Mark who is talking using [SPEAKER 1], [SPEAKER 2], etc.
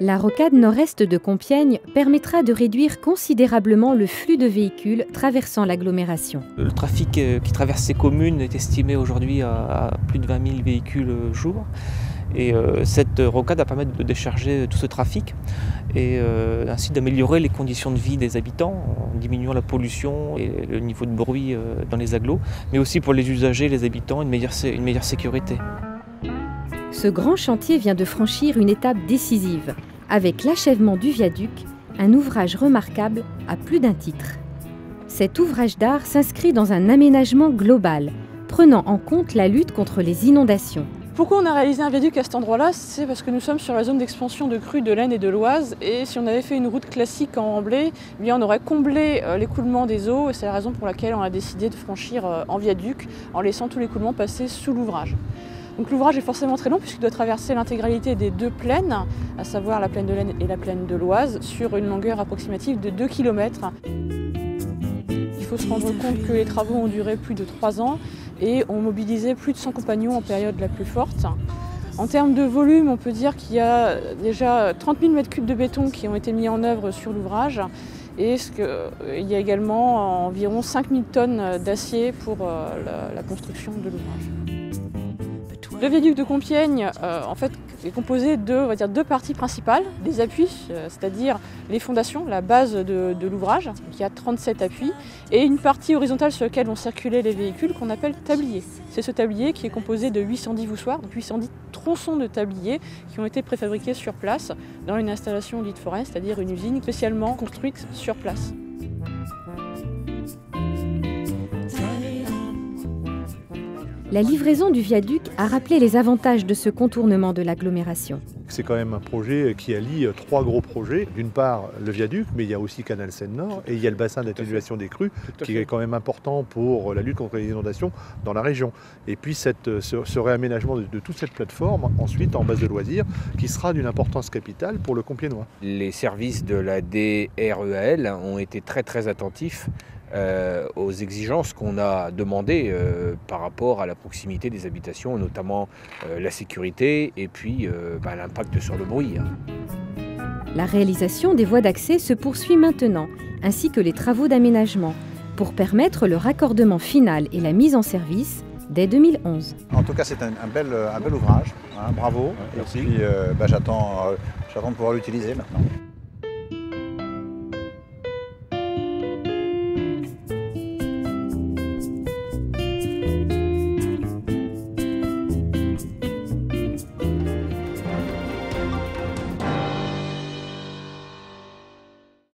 [SPEAKER 1] La rocade nord-est de Compiègne permettra de réduire considérablement le flux de véhicules traversant l'agglomération.
[SPEAKER 2] Le trafic qui traverse ces communes est estimé aujourd'hui à plus de 20 000 véhicules jour. Et cette rocade va permettre de décharger tout ce trafic et ainsi d'améliorer les conditions de vie des habitants en diminuant la pollution et le niveau de bruit dans les agglos, mais aussi pour les usagers, les habitants, une meilleure sécurité.
[SPEAKER 1] Ce grand chantier vient de franchir une étape décisive, avec l'achèvement du viaduc, un ouvrage remarquable à plus d'un titre. Cet ouvrage d'art s'inscrit dans un aménagement global, prenant en compte la lutte contre les inondations.
[SPEAKER 3] Pourquoi on a réalisé un viaduc à cet endroit-là? C'est parce que nous sommes sur la zone d'expansion de crues de l'Aisne et de l'Oise, et si on avait fait une route classique en remblai, eh bien on aurait comblé l'écoulement des eaux, et c'est la raison pour laquelle on a décidé de franchir en viaduc en laissant tout l'écoulement passer sous l'ouvrage. Donc l'ouvrage est forcément très long puisqu'il doit traverser l'intégralité des deux plaines, à savoir la plaine de l'Aisne et la plaine de l'Oise, sur une longueur approximative de 2 km. Il faut se rendre compte que les travaux ont duré plus de 3 ans et ont mobilisé plus de 100 compagnons en période la plus forte. En termes de volume, on peut dire qu'il y a déjà 30 000 m3 de béton qui ont été mis en œuvre sur l'ouvrage et il y a également environ 5 000 tonnes d'acier pour la construction de l'ouvrage. Le viaduc de Compiègne en fait, est composé de deux parties principales, des appuis, c'est-à-dire les fondations, la base de l'ouvrage, qui a 37 appuis, et une partie horizontale sur laquelle vont circuler les véhicules qu'on appelle tablier. C'est ce tablier qui est composé de 810 voussoirs, donc 810 tronçons de tablier qui ont été préfabriqués sur place dans une installation dite foraine, c'est-à-dire une usine spécialement construite sur place.
[SPEAKER 1] La livraison du viaduc a rappelé les avantages de ce contournement de l'agglomération.
[SPEAKER 4] C'est quand même un projet qui allie 3 gros projets. D'une part, le viaduc, mais il y a aussi Canal Seine-Nord et il y a le bassin d'atténuation des crues qui est quand même important pour la lutte contre les inondations dans la région. Et puis ce réaménagement de toute cette plateforme, ensuite en base de loisirs, qui sera d'une importance capitale pour le Compiègnois.
[SPEAKER 5] Les services de la DREAL ont été très attentifs aux exigences qu'on a demandées par rapport à la proximité des habitations, notamment la sécurité et puis l'impact sur le bruit.
[SPEAKER 1] La réalisation des voies d'accès se poursuit maintenant, ainsi que les travaux d'aménagement, pour permettre le raccordement final et la mise en service dès 2011.
[SPEAKER 6] En tout cas, c'est un bel ouvrage, hein, bravo. Et puis j'attends de pouvoir l'utiliser maintenant.